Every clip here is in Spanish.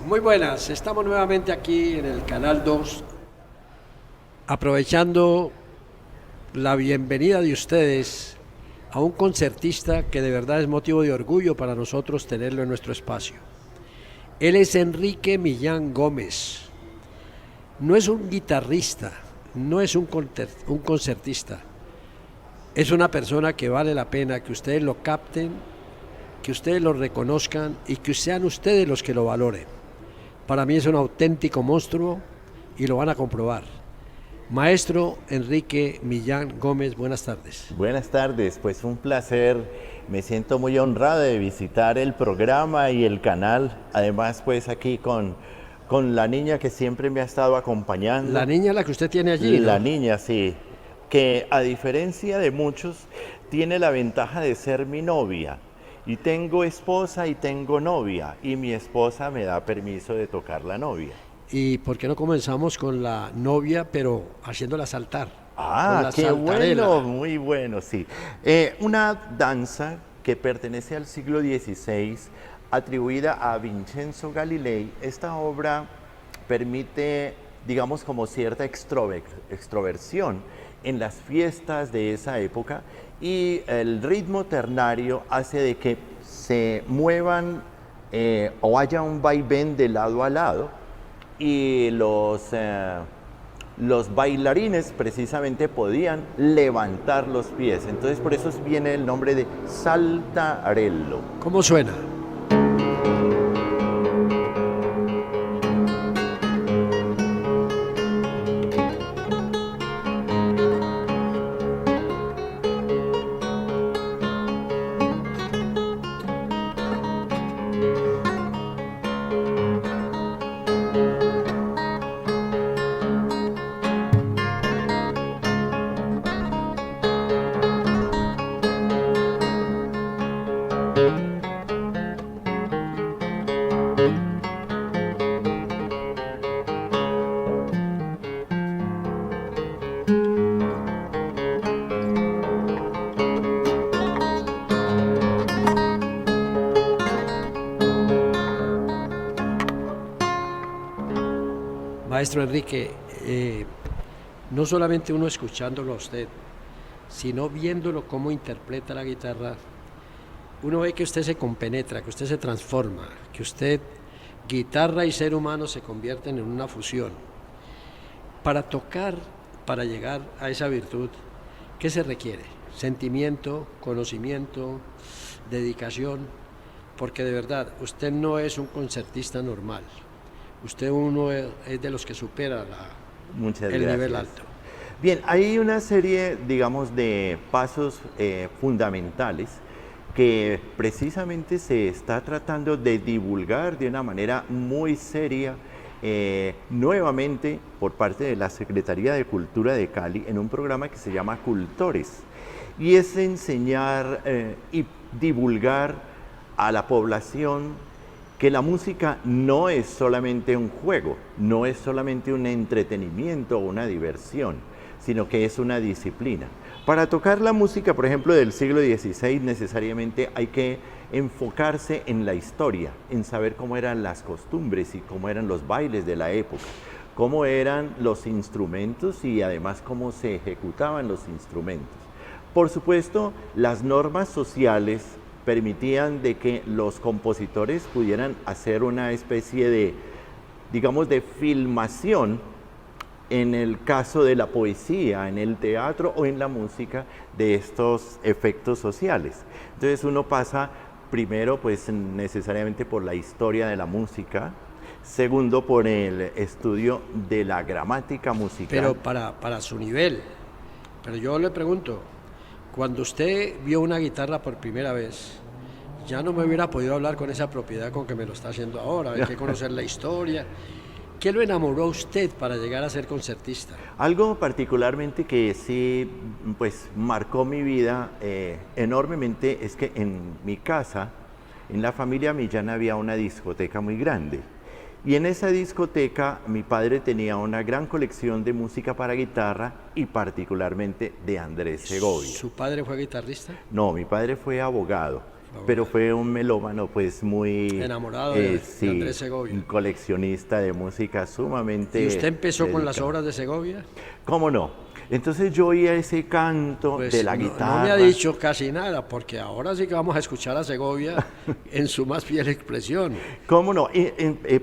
Muy buenas, estamos nuevamente aquí en el Canal 2, aprovechando la bienvenida de ustedes a un concertista que de verdad es motivo de orgullo para nosotros tenerlo en nuestro espacio. Él es Enrique Millán Gómez. No es un guitarrista, no es un concertista. Es una persona que vale la pena que ustedes lo capten, que ustedes lo reconozcan y que sean ustedes los que lo valoren. Para mí es un auténtico monstruo y lo van a comprobar. Maestro Enrique Millán Gómez, buenas tardes. Buenas tardes, pues un placer. Me siento muy honrado de visitar el programa y el canal. Además, pues aquí con la niña que siempre me ha estado acompañando. La niña la que usted tiene allí, ¿no? La niña, sí. Que a diferencia de muchos, tiene la ventaja de ser mi novia. Y tengo esposa y tengo novia, y mi esposa me da permiso de tocar la novia. ¿Y por qué no comenzamos con la novia, pero haciéndola saltar? Ah, qué bueno, muy bueno, sí. Una danza que pertenece al siglo XVI, atribuida a Vincenzo Galilei. Esta obra permite, digamos, como cierta extroversión en las fiestas de esa época, y el ritmo ternario hace de que se muevan o haya un vaivén de lado a lado, y los bailarines precisamente podían levantar los pies. Entonces por eso viene el nombre de saltarello. ¿Cómo suena? Maestro Enrique, no solamente uno escuchándolo a usted, sino viéndolo cómo interpreta la guitarra, uno ve que usted se compenetra, que usted se transforma, que usted, guitarra y ser humano, se convierten en una fusión. Para tocar, para llegar a esa virtud, ¿qué se requiere? Sentimiento, conocimiento, dedicación, porque de verdad, usted no es un concertista normal. Usted es de los que supera el nivel alto. Bien, hay una serie, digamos, de pasos fundamentales que precisamente se está tratando de divulgar de una manera muy seria nuevamente por parte de la Secretaría de Cultura de Cali en un programa que se llama Cultores, y es enseñar y divulgar a la población que la música no es solamente un juego, no es solamente un entretenimiento o una diversión, sino que es una disciplina. Para tocar la música, por ejemplo, del siglo XVI, necesariamente hay que enfocarse en la historia, en saber cómo eran las costumbres y cómo eran los bailes de la época, cómo eran los instrumentos y además cómo se ejecutaban los instrumentos. Por supuesto, las normas sociales permitían de que los compositores pudieran hacer una especie de, digamos, de filmación en el caso de la poesía, en el teatro o en la música, de estos efectos sociales. Entonces uno pasa primero, pues necesariamente por la historia de la música, segundo por el estudio de la gramática musical. Pero para su nivel. Pero yo le pregunto, cuando usted vio una guitarra por primera vez, ya no me hubiera podido hablar con esa propiedad con que me lo está haciendo ahora, hay que conocer la historia. ¿Qué lo enamoró a usted para llegar a ser concertista? Algo particularmente que sí, pues marcó mi vida enormemente es que en mi casa, en la familia Millán, había una discoteca muy grande. Y en esa discoteca mi padre tenía una gran colección de música para guitarra y particularmente de Andrés Segovia. ¿Su padre fue guitarrista? No, mi padre fue abogado, pero fue un melómano pues muy... Enamorado de sí, Andrés Segovia. Un coleccionista de música sumamente... ¿Y usted empezó con las dedicado. obras de Segovia? ¿Cómo no? Entonces yo oía ese canto Pues de la no, guitarra. no me ha dicho casi nada, porque ahora sí que vamos a escuchar a Segovia en su más fiel expresión. ¿Cómo no?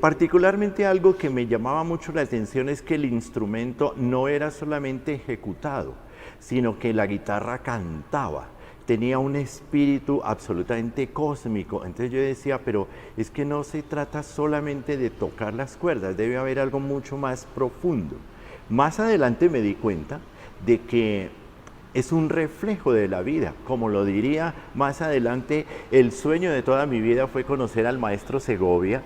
Particularmente algo que me llamaba mucho la atención es que el instrumento no era solamente ejecutado, sino que la guitarra cantaba. Tenía un espíritu absolutamente cósmico. Entonces yo decía, pero es que no se trata solamente de tocar las cuerdas, debe haber algo mucho más profundo. Más adelante me di cuenta de que es un reflejo de la vida. Como lo diría más adelante, el sueño de toda mi vida fue conocer al maestro Segovia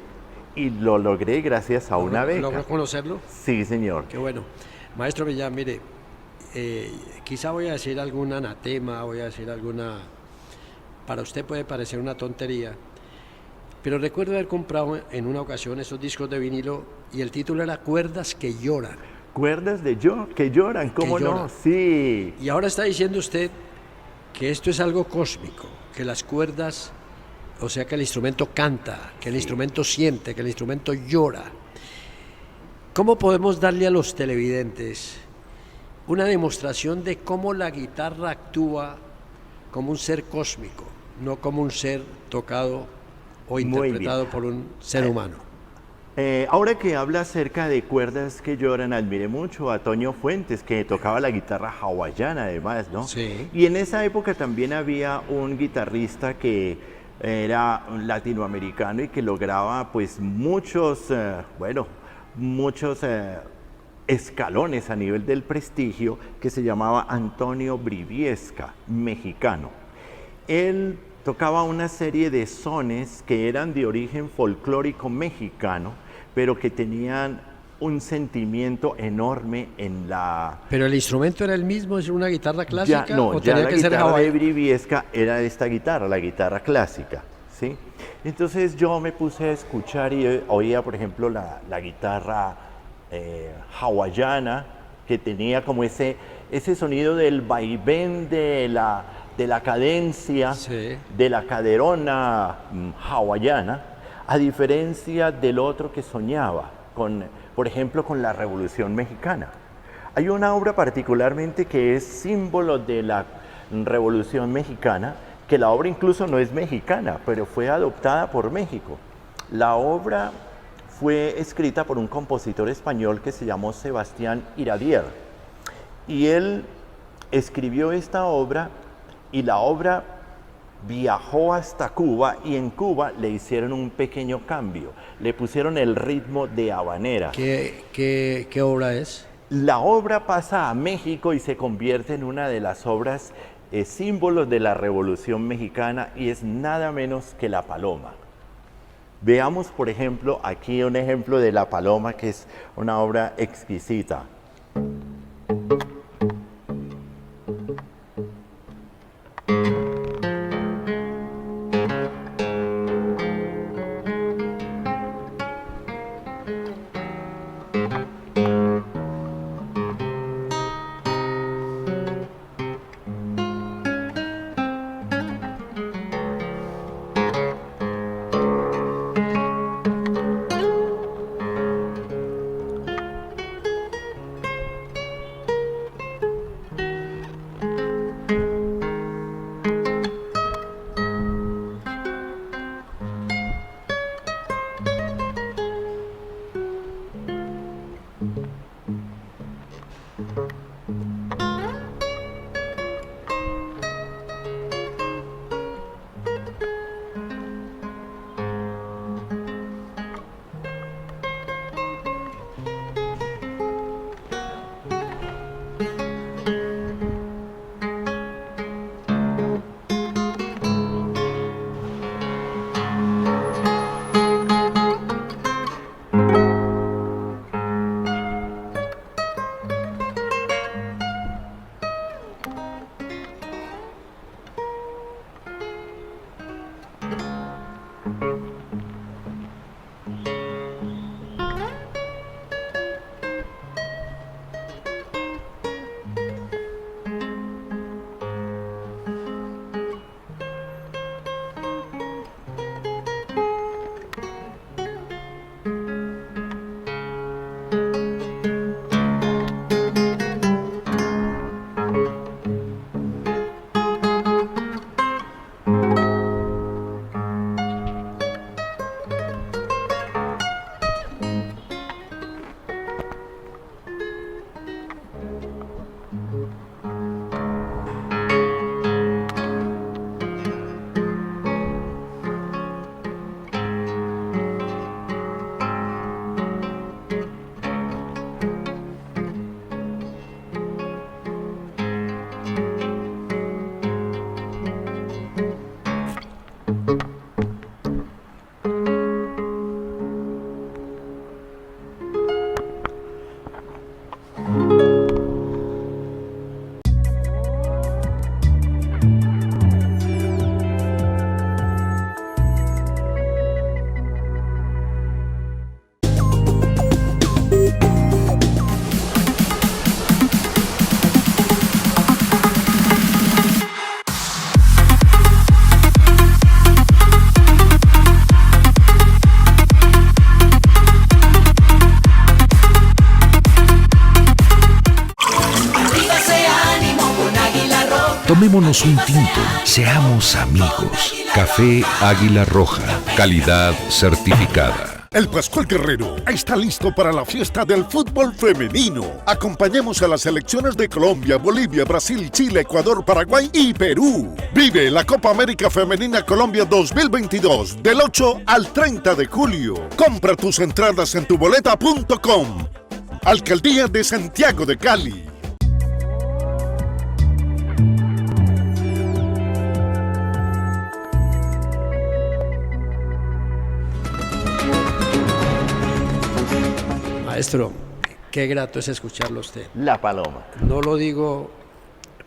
y lo logré gracias a una beca. ¿Logró conocerlo? Sí, señor. Qué bueno. Maestro Millán, mire, quizá voy a decir algún anatema, voy a decir alguna... Para usted puede parecer una tontería, pero recuerdo haber comprado en una ocasión esos discos de vinilo y el título era Cuerdas que lloran. Cuerdas que lloran, ¿cómo no? Sí. Y ahora está diciendo usted que esto es algo cósmico, que las cuerdas, o sea que el instrumento canta, que el instrumento siente, que el instrumento llora. ¿Cómo podemos darle a los televidentes una demostración de cómo la guitarra actúa como un ser cósmico, no como un ser tocado o interpretado por un ser humano? Ahora que habla acerca de cuerdas que lloran, admiré mucho a Toño Fuentes, que tocaba la guitarra hawaiana además, ¿no? Sí. Y en esa época también había un guitarrista que era latinoamericano y que lograba pues muchos escalones a nivel del prestigio, que se llamaba Antonio Briviesca, mexicano. Él tocaba una serie de sones que eran de origen folclórico mexicano, pero que tenían un sentimiento enorme en la... ¿Pero el instrumento era el mismo, es una guitarra clásica? Ya, no, ¿o ya tenía la que ser guitarra de hawaiana? Briviesca era esta guitarra, la guitarra clásica, ¿sí? Entonces yo me puse a escuchar y oía, por ejemplo, la guitarra hawaiana, que tenía como ese sonido del vaivén de la cadencia, Sí. de la caderona hawaiana, a diferencia del otro que soñaba, por ejemplo, con la Revolución Mexicana. Hay una obra particularmente que es símbolo de la Revolución Mexicana, que la obra incluso no es mexicana, pero fue adoptada por México. La obra fue escrita por un compositor español que se llamó Sebastián Iradier, y él escribió esta obra, y la obra viajó hasta Cuba, y en Cuba le hicieron un pequeño cambio, le pusieron el ritmo de habanera. ¿Qué obra es? La obra pasa a México y se convierte en una de las obras símbolos de la Revolución Mexicana, y es nada menos que La Paloma. Veamos, por ejemplo, aquí un ejemplo de La Paloma, que es una obra exquisita. Tomémonos un tinto, seamos amigos. Café Águila Roja, calidad certificada. El Pascual Guerrero está listo para la fiesta del fútbol femenino. Acompañemos a las selecciones de Colombia, Bolivia, Brasil, Chile, Ecuador, Paraguay y Perú. Vive la Copa América Femenina Colombia 2022 del 8 al 30 de julio. Compra tus entradas en tuboleta.com. Alcaldía de Santiago de Cali. Maestro, qué grato es escucharlo a usted. La paloma. No lo digo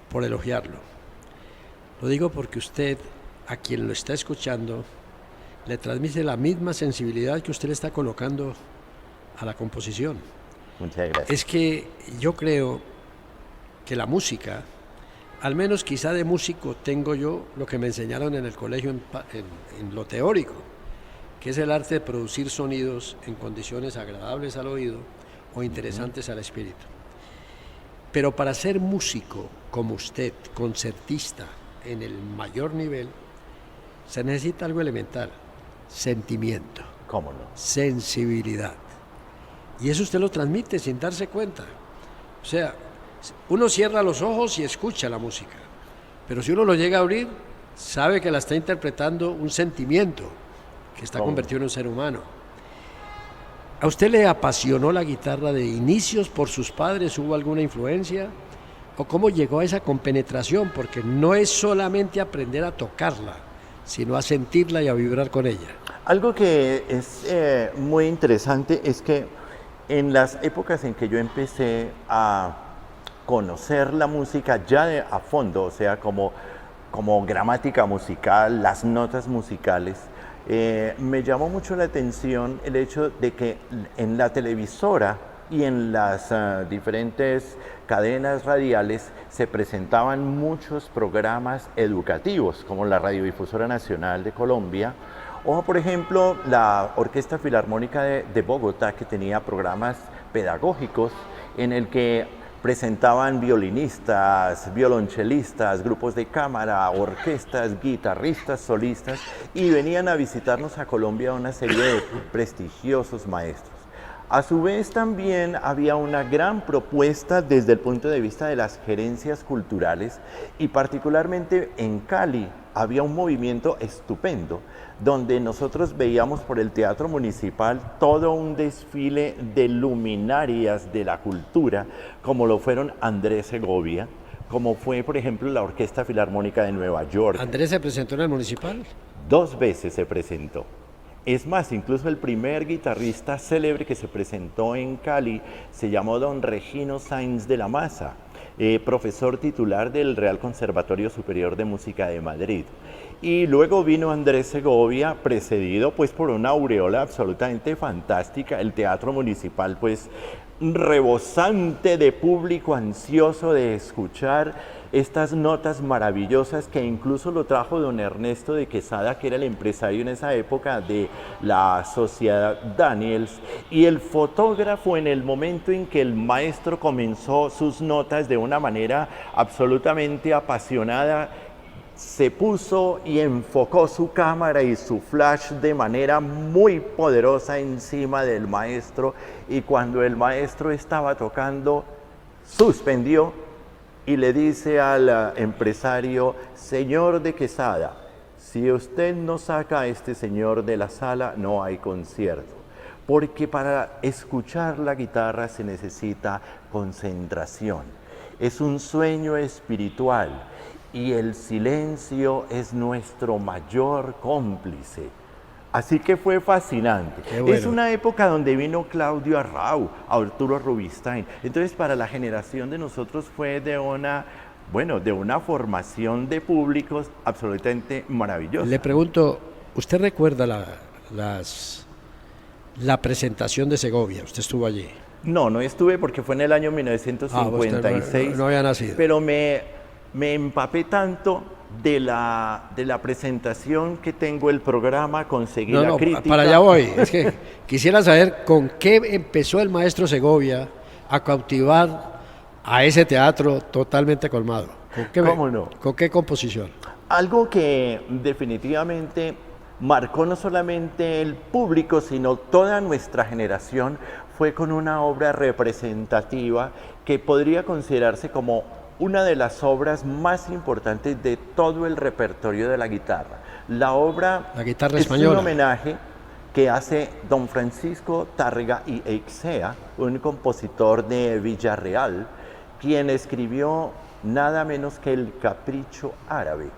por elogiarlo, lo digo porque usted, a quien lo está escuchando, le transmite la misma sensibilidad que usted le está colocando a la composición. Muchas gracias. Es que yo creo que la música, al menos quizá de músico tengo yo lo que me enseñaron en el colegio en lo teórico, que es el arte de producir sonidos en condiciones agradables al oído o interesantes al espíritu. Pero para ser músico como usted, concertista en el mayor nivel, se necesita algo elemental: sentimiento, ¿Cómo no? sensibilidad. Y eso usted lo transmite sin darse cuenta. O sea, uno cierra los ojos y escucha la música, pero si uno lo llega a abrir, sabe que la está interpretando un sentimiento que está convertido en un ser humano. ¿A usted le apasionó la guitarra de inicios por sus padres? ¿Hubo alguna influencia? ¿O cómo llegó a esa compenetración? Porque no es solamente aprender a tocarla, sino a sentirla y a vibrar con ella. Algo que es muy interesante es que en las épocas en que yo empecé a conocer la música ya a fondo, o sea, como gramática musical, las notas musicales, me llamó mucho la atención el hecho de que en la televisora y en las diferentes cadenas radiales se presentaban muchos programas educativos, como la Radiodifusora Nacional de Colombia, o por ejemplo la Orquesta Filarmónica de Bogotá, que tenía programas pedagógicos en el que presentaban violinistas, violonchelistas, grupos de cámara, orquestas, guitarristas, solistas, y venían a visitarnos a Colombia una serie de prestigiosos maestros. A su vez también había una gran propuesta desde el punto de vista de las gerencias culturales, y particularmente en Cali había un movimiento estupendo donde nosotros veíamos por el Teatro Municipal todo un desfile de luminarias de la cultura, como lo fueron Andrés Segovia, como fue por ejemplo la Orquesta Filarmónica de Nueva York. ¿Andrés se presentó en el Municipal? 2 veces se presentó. Es más, incluso el primer guitarrista célebre que se presentó en Cali se llamó don Regino Sáenz de la Maza, profesor titular del Real Conservatorio Superior de Música de Madrid. Y luego vino Andrés Segovia, precedido pues por una aureola absolutamente fantástica, el Teatro Municipal pues rebosante de público ansioso de escuchar estas notas maravillosas, que incluso lo trajo don Ernesto de Quesada, que era el empresario en esa época de la Sociedad Daniels, y el fotógrafo en el momento en que el maestro comenzó sus notas de una manera absolutamente apasionada, se puso y enfocó su cámara y su flash de manera muy poderosa encima del maestro, y cuando el maestro estaba tocando, suspendió y le dice al empresario: señor de Quesada, si usted no saca a este señor de la sala, no hay concierto, porque para escuchar la guitarra se necesita concentración, es un sueño espiritual, y el silencio es nuestro mayor cómplice. Así que fue fascinante. Bueno. Es una época donde vino Claudio Arrau, Arturo Rubinstein. Entonces, para la generación de nosotros fue de una formación de públicos absolutamente maravillosa. Le pregunto, ¿usted recuerda la presentación de Segovia? ¿Usted estuvo allí? No estuve porque fue en el año 1956. Usted no había nacido. Pero me empapé tanto de la presentación que tengo el programa, conseguí la crítica. Para allá voy. Es que quisiera saber con qué empezó el maestro Segovia a cautivar a ese teatro totalmente colmado. ¿Cómo no? ¿Con qué composición? Algo que definitivamente marcó no solamente el público, sino toda nuestra generación, fue con una obra representativa que podría considerarse como una de las obras más importantes de todo el repertorio de la guitarra. La guitarra es española. un homenaje que hace don Francisco Tárrega y Eixea, un compositor de Villarreal, quien escribió nada menos que el Capricho Árabe.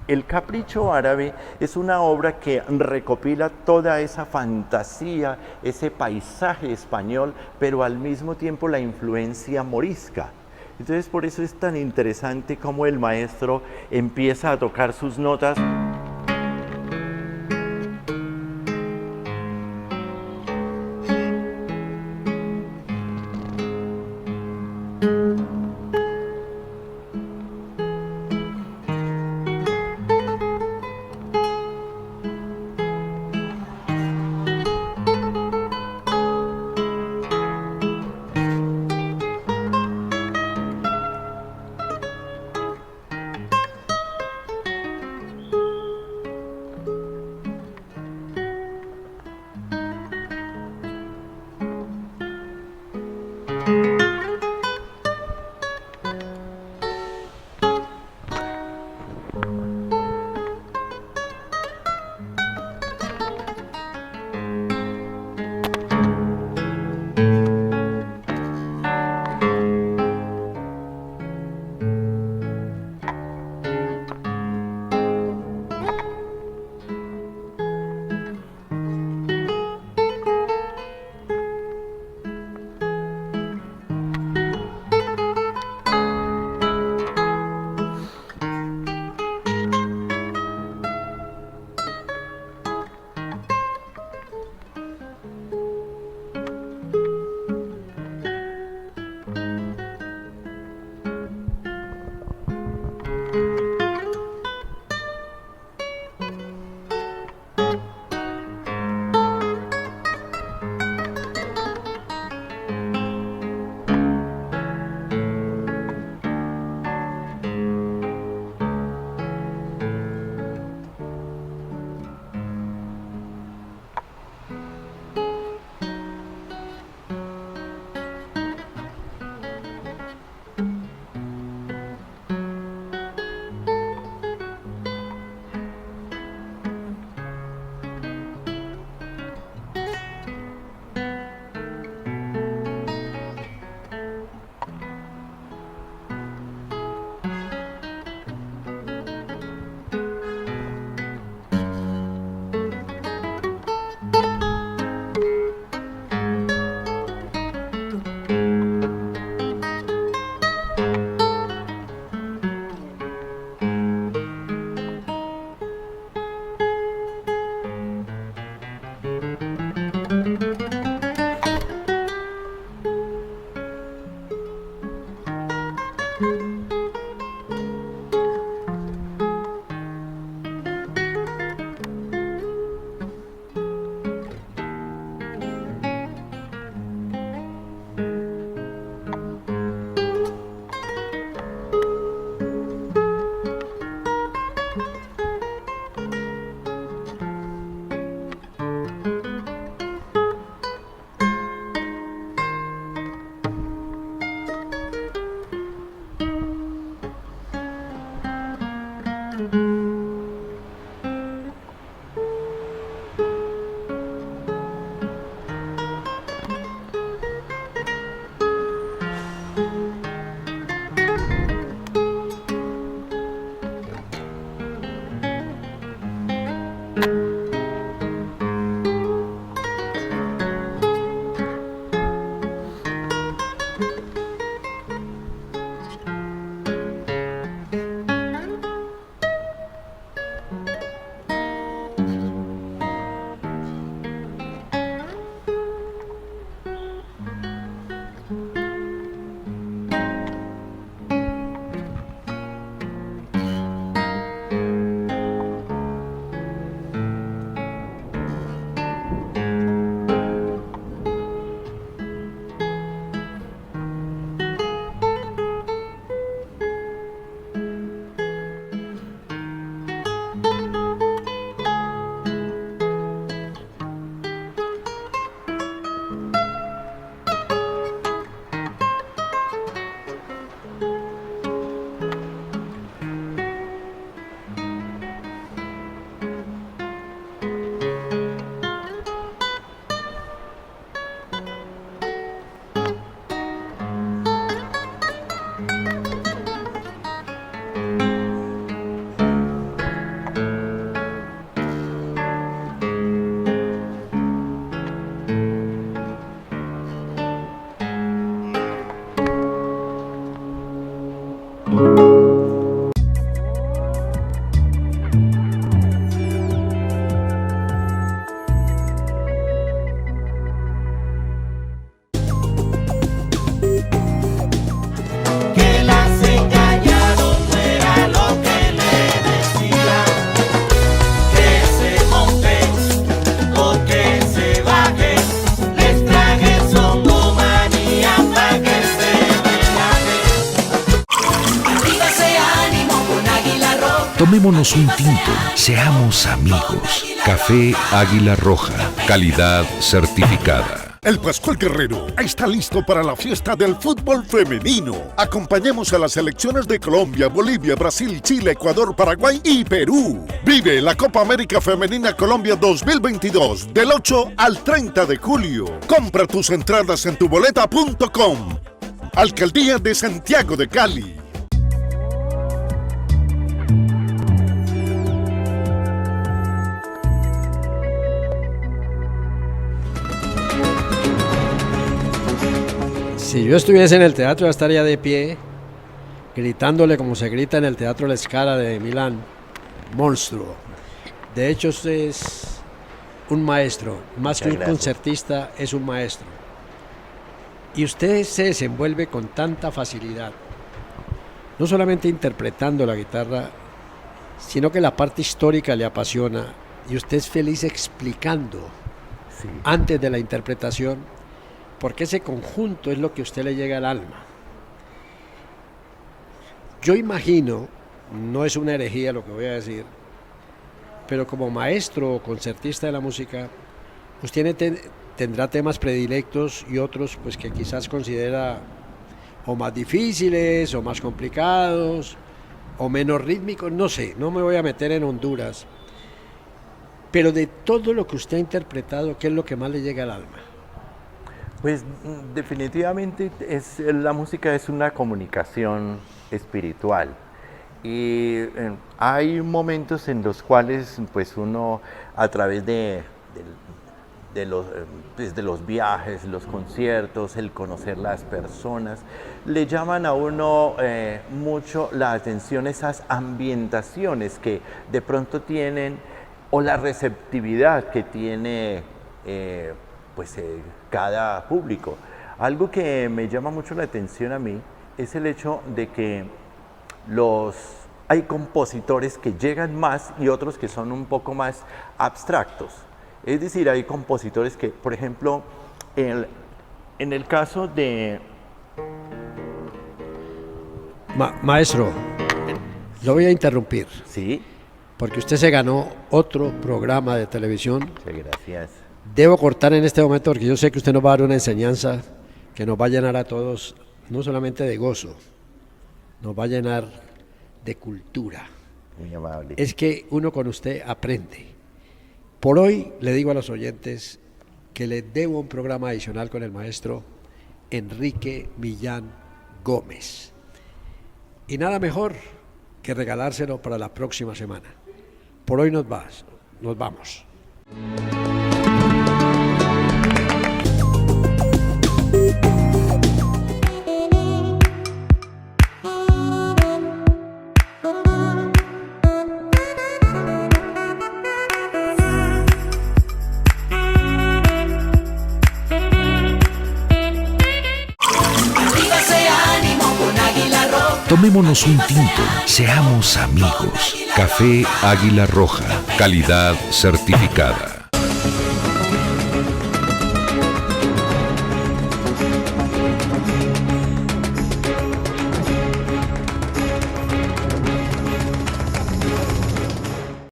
El Capricho Árabe es una obra que recopila toda esa fantasía, ese paisaje español, pero al mismo tiempo la influencia morisca. Entonces por eso es tan interesante cómo el maestro empieza a tocar sus notas. Tomémonos un tinto, seamos amigos. Café Águila Roja, calidad certificada. El Pascual Guerrero está listo para la fiesta del fútbol femenino. Acompañemos a las selecciones de Colombia, Bolivia, Brasil, Chile, Ecuador, Paraguay y Perú. Vive la Copa América Femenina Colombia 2022 del 8 al 30 de julio. Compra tus entradas en tuboleta.com. Alcaldía de Santiago de Cali. Si yo estuviese en el teatro, ya estaría de pie, gritándole como se grita en el Teatro La Scala de Milán, monstruo. De hecho, usted es un maestro, más que un concertista, es un maestro. Y usted se desenvuelve con tanta facilidad, no solamente interpretando la guitarra, sino que la parte histórica le apasiona y usted es feliz explicando antes de la interpretación, porque ese conjunto es lo que a usted le llega al alma. Yo imagino, no es una herejía lo que voy a decir, pero como maestro o concertista de la música, usted tendrá temas predilectos y otros pues que quizás considera o más difíciles o más complicados o menos rítmicos, no sé, no me voy a meter en Honduras, pero de todo lo que usted ha interpretado, ¿qué es lo que más le llega al alma? Pues definitivamente la música es una comunicación espiritual y hay momentos en los cuales pues uno a través de los viajes, los conciertos, el conocer las personas, le llaman a uno mucho la atención esas ambientaciones que de pronto tienen o la receptividad que tiene cada público. Algo que me llama mucho la atención a mí es el hecho de que hay compositores que llegan más y otros que son un poco más abstractos. Es decir, hay compositores que, por ejemplo, en el caso de... Maestro, lo voy a interrumpir. Sí. Porque usted se ganó otro programa de televisión. Muchas gracias. Debo cortar en este momento porque yo sé que usted nos va a dar una enseñanza que nos va a llenar a todos, no solamente de gozo, nos va a llenar de cultura. Muy amable. Es que uno con usted aprende. Por hoy le digo a los oyentes que les debo un programa adicional con el maestro Enrique Millán Gómez. Y nada mejor que regalárselo para la próxima semana. Por hoy nos vamos. Tomémonos un tinto, seamos amigos. Café Águila Roja, calidad certificada.